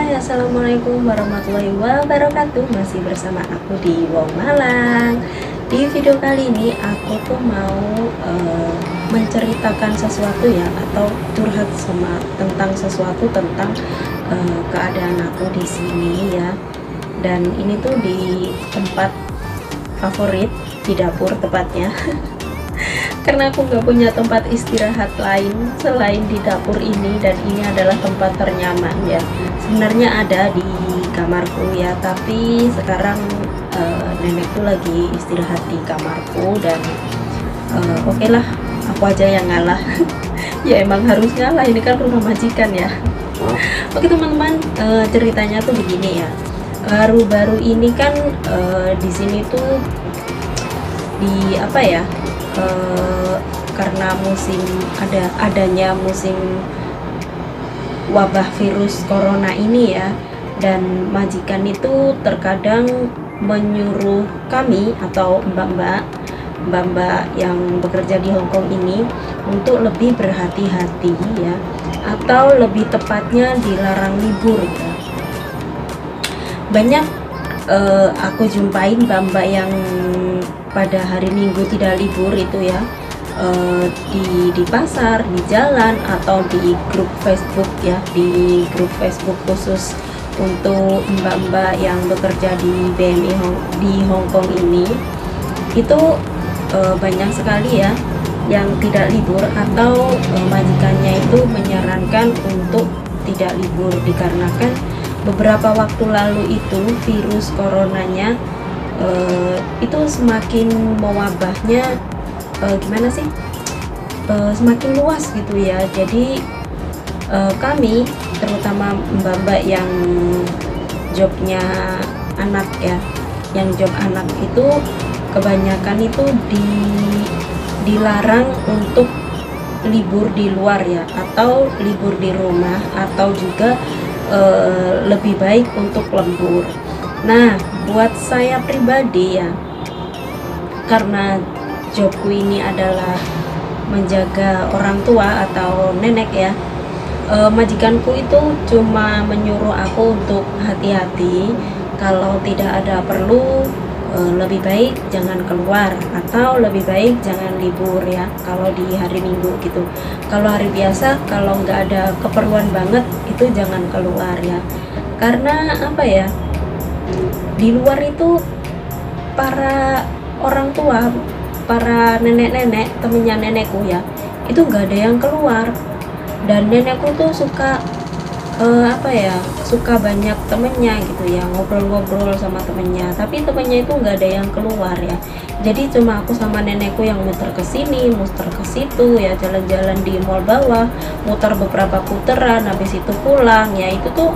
Hai, assalamualaikum warahmatullahi wabarakatuh. Masih bersama aku di Wong Malang. Di video kali ini aku tuh mau menceritakan sesuatu ya, atau curhat tentang sesuatu tentang keadaan aku di sini ya. Dan ini tuh di tempat favorit, di dapur tepatnya. Karena aku nggak punya tempat istirahat lain selain di dapur ini, dan ini adalah tempat ternyaman ya. Sebenarnya ada di kamarku ya, tapi sekarang nenekku lagi istirahat di kamarku, dan oke lah, aku aja yang ngalah. Ya emang harus ngalah, ini kan rumah majikan ya. Oke teman-teman, ceritanya tuh begini ya. Baru-baru ini kan di sini tuh di apa ya, karena adanya musim wabah virus corona ini ya, dan majikan itu terkadang menyuruh kami atau mbak-mbak yang bekerja di Hongkong ini untuk lebih berhati-hati ya, atau lebih tepatnya dilarang libur ya. Banyak aku jumpain mbak-mbak yang pada hari Minggu tidak libur itu ya, di pasar, di jalan, atau di grup Facebook ya, di grup Facebook khusus untuk mbak-mbak yang bekerja di BMI di Hongkong ini. Itu banyak sekali ya yang tidak libur, atau majikannya itu menyarankan untuk tidak libur dikarenakan beberapa waktu lalu itu virus coronanya itu semakin mewabahnya, gimana sih, semakin luas gitu ya. Jadi kami, terutama mbak-mbak yang jobnya anak ya, yang job anak itu kebanyakan itu dilarang untuk libur di luar ya, atau libur di rumah, atau juga lebih baik untuk lembur. Nah, buat saya pribadi ya, karena jobku ini adalah menjaga orang tua atau nenek ya, majikanku itu cuma menyuruh aku untuk hati-hati, kalau tidak ada perlu lebih baik jangan keluar, atau lebih baik jangan libur ya kalau di hari Minggu gitu. Kalau hari biasa, kalau nggak ada keperluan banget, itu jangan keluar ya. Karena apa ya, di luar itu para orang tua, para nenek-nenek, temennya nenekku ya, itu nggak ada yang keluar. Dan nenekku tuh suka apa ya, suka banyak temennya gitu ya, ngobrol-ngobrol sama temennya, tapi temennya itu nggak ada yang keluar ya. Jadi cuma aku sama nenekku yang muter ke sini, muter ke situ ya, jalan-jalan di mall bawah, muter beberapa putaran, habis itu pulang ya. Itu tuh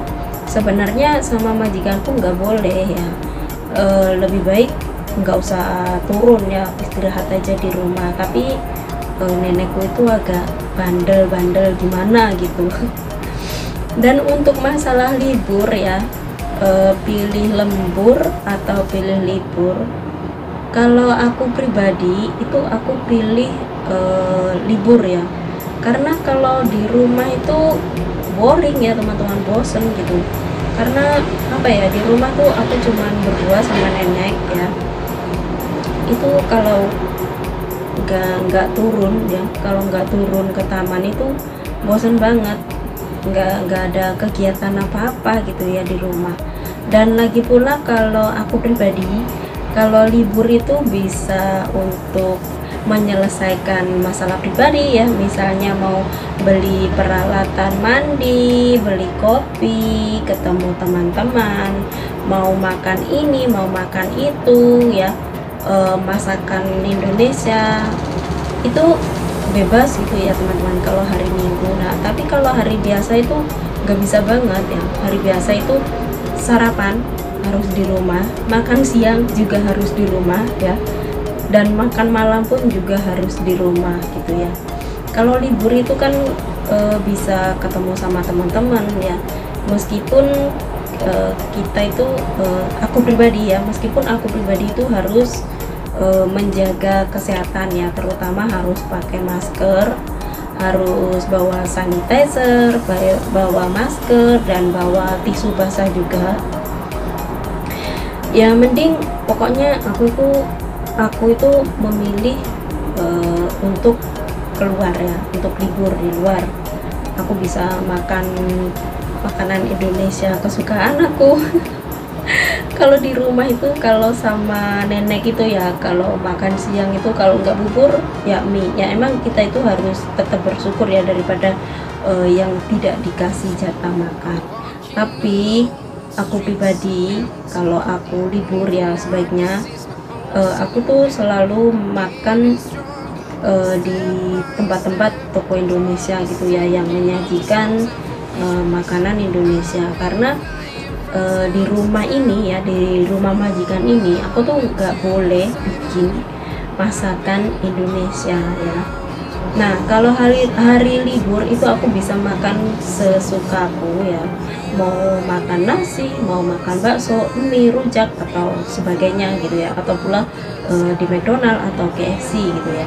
sebenarnya sama majikanku nggak boleh ya. Lebih baik nggak usah turun ya, istirahat aja di rumah. Tapi nenekku itu agak bandel-bandel gimana gitu. Dan untuk masalah libur ya, pilih lembur atau pilih libur, kalau aku pribadi itu aku pilih libur ya. Karena kalau di rumah itu boring ya teman-teman, bosen gitu. Karena apa ya, di rumah tuh aku cuman berdua sama nenek ya. Itu kalau nggak turun ya, kalau nggak turun ke taman itu bosen banget, nggak ada kegiatan apa-apa gitu ya di rumah. Dan lagi pula kalau aku pribadi, kalau libur itu bisa untuk menyelesaikan masalah pribadi ya, misalnya mau beli peralatan mandi, beli kopi, ketemu teman-teman, mau makan ini, mau makan itu ya, masakan Indonesia itu bebas gitu ya teman-teman kalau hari Minggu. Nah tapi kalau hari biasa itu nggak bisa banget ya. Hari biasa itu sarapan harus di rumah, makan siang juga harus di rumah ya, dan makan malam pun juga harus di rumah gitu ya. Kalau libur itu kan bisa ketemu sama teman-teman ya, meskipun kita itu aku pribadi ya, meskipun aku pribadi itu harus menjaga kesehatan ya, terutama harus pakai masker, harus bawa sanitizer, bawa masker, dan bawa tisu basah juga. Ya mending pokoknya aku itu memilih untuk keluar ya, untuk libur di luar. Aku bisa makan makanan Indonesia kesukaan aku. Kalau di rumah itu, kalau sama nenek itu ya, kalau makan siang itu kalau nggak bubur ya mie. Ya emang kita itu harus tetap bersyukur ya daripada yang tidak dikasih jatah makan. Tapi aku pribadi kalau aku libur ya sebaiknya aku tuh selalu makan di tempat-tempat toko Indonesia gitu ya, yang menyajikan makanan Indonesia. Karena di rumah ini ya, di rumah majikan ini aku tuh nggak boleh bikin masakan Indonesia ya. Nah kalau hari libur itu aku bisa makan sesukaku ya, mau makan nasi, mau makan bakso, mie, rujak atau sebagainya gitu ya, atau pula di McDonald atau KFC gitu ya,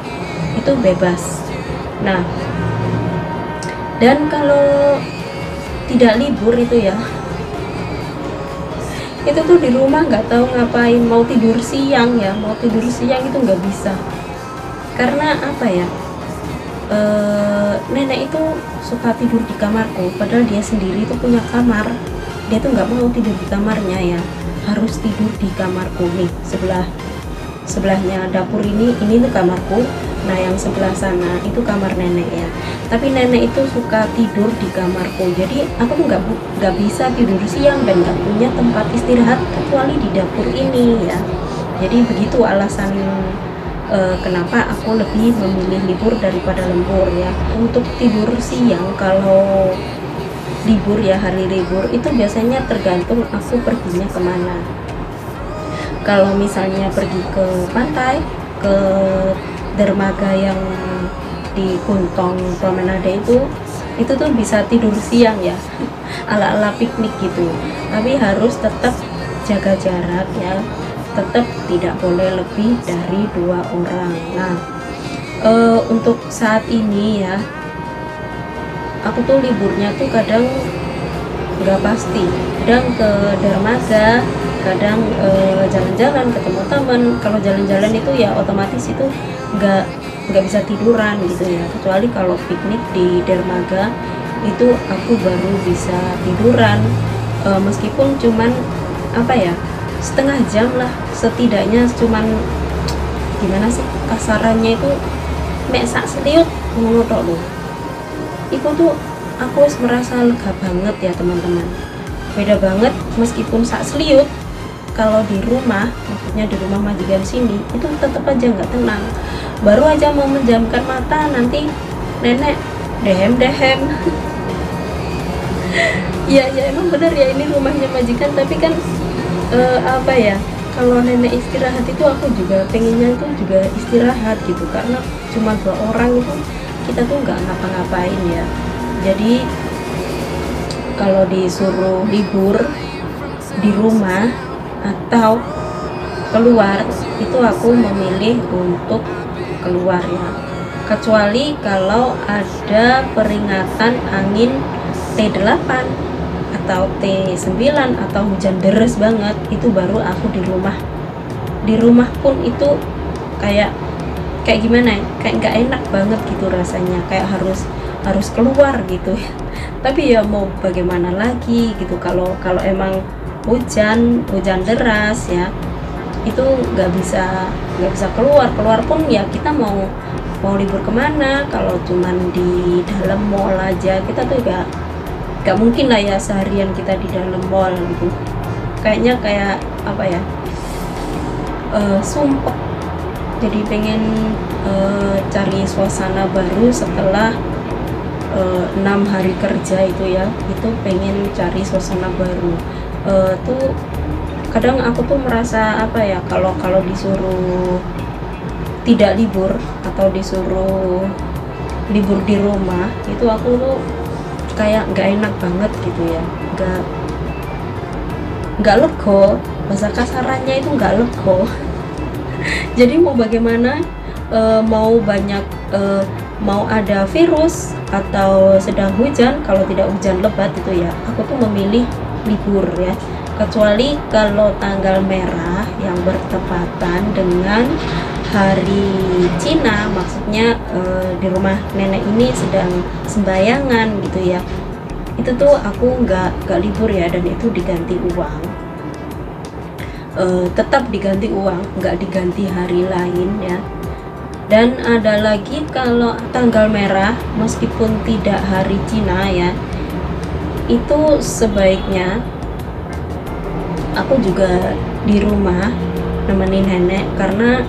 itu bebas. Nah dan kalau tidak libur itu ya, itu tuh di rumah nggak tahu ngapain, mau tidur siang ya, mau tidur siang itu nggak bisa. Karena apa ya, nenek itu suka tidur di kamarku, padahal dia sendiri itu punya kamar. Dia tuh nggak mau tidur di kamarnya ya, harus tidur di kamarku nih, sebelahnya dapur ini tuh kamarku. Nah yang sebelah sana itu kamar nenek ya, tapi nenek itu suka tidur di kamarku. Jadi aku tuh nggak bisa tidur siang dan nggak punya tempat istirahat kecuali di dapur ini ya. Jadi begitu alasan kenapa aku lebih memilih libur daripada lembur ya. Untuk tidur siang kalau libur ya, hari libur itu biasanya tergantung aku perginya kemana. Kalau misalnya pergi ke pantai, ke dermaga yang di Kuntong Promenade itu tuh bisa tidur siang ya, ala-ala piknik gitu. Tapi harus tetap jaga jarak ya, tetap tidak boleh lebih dari 2 orang. Nah untuk saat ini ya, aku tuh liburnya tuh kadang nggak pasti, kadang ke dermaga, kadang jalan-jalan ketemu teman. Kalau jalan-jalan itu ya otomatis itu nggak bisa tiduran gitu ya, kecuali kalau piknik di dermaga itu aku baru bisa tiduran, meskipun cuman apa ya, setengah jam lah setidaknya. Cuman gimana sih kasarannya itu, mek sak seliut ngono tok lho. Itu tuh aku merasa lega banget ya teman-teman, beda banget meskipun sak seliut. Kalau di rumah, maksudnya di rumah majikan sini, itu tetap aja nggak tenang. Baru aja mau menjamkan mata, nanti nenek dehem ya emang bener ya, ini rumahnya majikan. Tapi kan apa ya, kalau nenek istirahat itu aku juga pengennya tuh juga istirahat gitu. Karena cuma 2 orang itu kita tuh nggak ngapa-ngapain ya. Jadi kalau disuruh libur di rumah atau keluar, itu aku memilih untuk keluar ya. Kecuali kalau ada peringatan angin T8 atau T9 atau hujan deras banget, itu baru aku di rumah. Di rumah pun itu kayak gimana ya, kayak nggak enak banget gitu rasanya, kayak harus keluar gitu ya. Tapi ya mau bagaimana lagi gitu, kalau emang hujan deras ya, itu nggak bisa keluar pun ya. Kita mau libur kemana kalau cuman di dalam mall aja, kita tuh nggak mungkin lah ya seharian kita di dalam mall gitu. Kayaknya kayak apa ya, sumpek. Jadi pengen cari suasana baru setelah 6 hari kerja itu ya, itu pengen cari suasana baru. Tuh kadang aku tuh merasa apa ya, kalau disuruh tidak libur atau disuruh libur di rumah, itu aku tuh kayak nggak enak banget gitu ya, nggak lego, bahasa kasarannya itu nggak lego. Jadi mau bagaimana, mau banyak mau ada virus atau sedang hujan, kalau tidak hujan lebat itu ya aku tuh memilih libur ya, kecuali kalau tanggal merah yang bertepatan dengan hari Cina, maksudnya di rumah nenek ini sedang sembayangan gitu ya, itu tuh aku nggak libur ya, dan itu diganti uang. Tetap diganti uang, nggak diganti hari lain ya. Dan ada lagi kalau tanggal merah meskipun tidak hari Cina ya, itu sebaiknya aku juga di rumah nemenin nenek, karena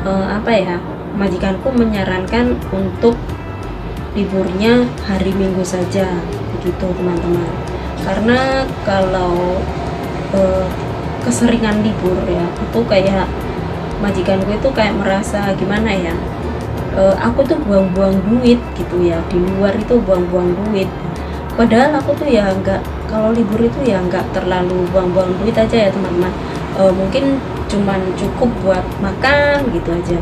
apa ya, majikanku menyarankan untuk liburnya hari Minggu saja begitu teman-teman, karena kalau keseringan libur ya itu kayak majikanku itu kayak merasa gimana ya, aku tuh buang-buang duit gitu ya, di luar itu buang-buang duit, padahal aku tuh ya nggak, kalau libur itu ya nggak terlalu buang-buang duit aja ya teman-teman. Mungkin cuman cukup buat makan gitu aja,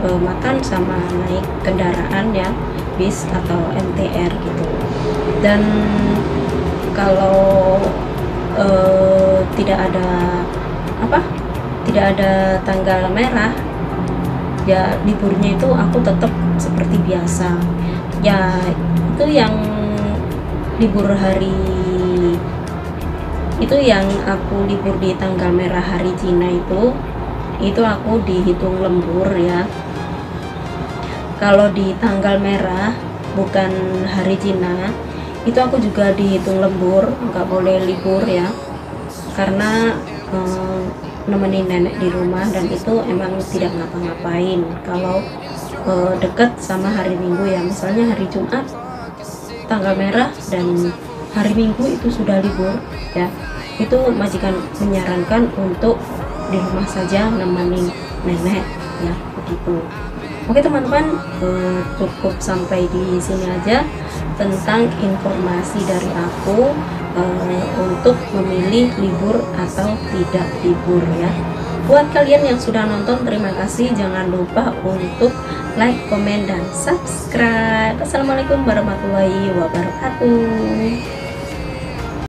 makan sama naik kendaraan ya, bis atau MTR gitu. Dan kalau tidak ada apa, tidak ada tanggal merah ya, liburnya itu aku tetap seperti biasa ya. Itu yang libur hari itu, yang aku libur di tanggal merah hari Cina itu aku dihitung lembur ya. Kalau di tanggal merah bukan hari Cina itu aku juga dihitung lembur, nggak boleh libur ya, karena nemenin nenek di rumah, dan itu emang tidak ngapa-ngapain kalau deket sama hari Minggu ya. Misalnya hari Jumat tanggal merah dan hari Minggu itu sudah libur ya, itu majikan menyarankan untuk di rumah saja nemenin nenek ya, begitu. Oke teman-teman, cukup sampai di sini aja tentang informasi dari aku untuk memilih libur atau tidak libur ya. Buat kalian yang sudah nonton, terima kasih. Jangan lupa untuk like, komen, dan subscribe. Assalamualaikum warahmatullahi wabarakatuh.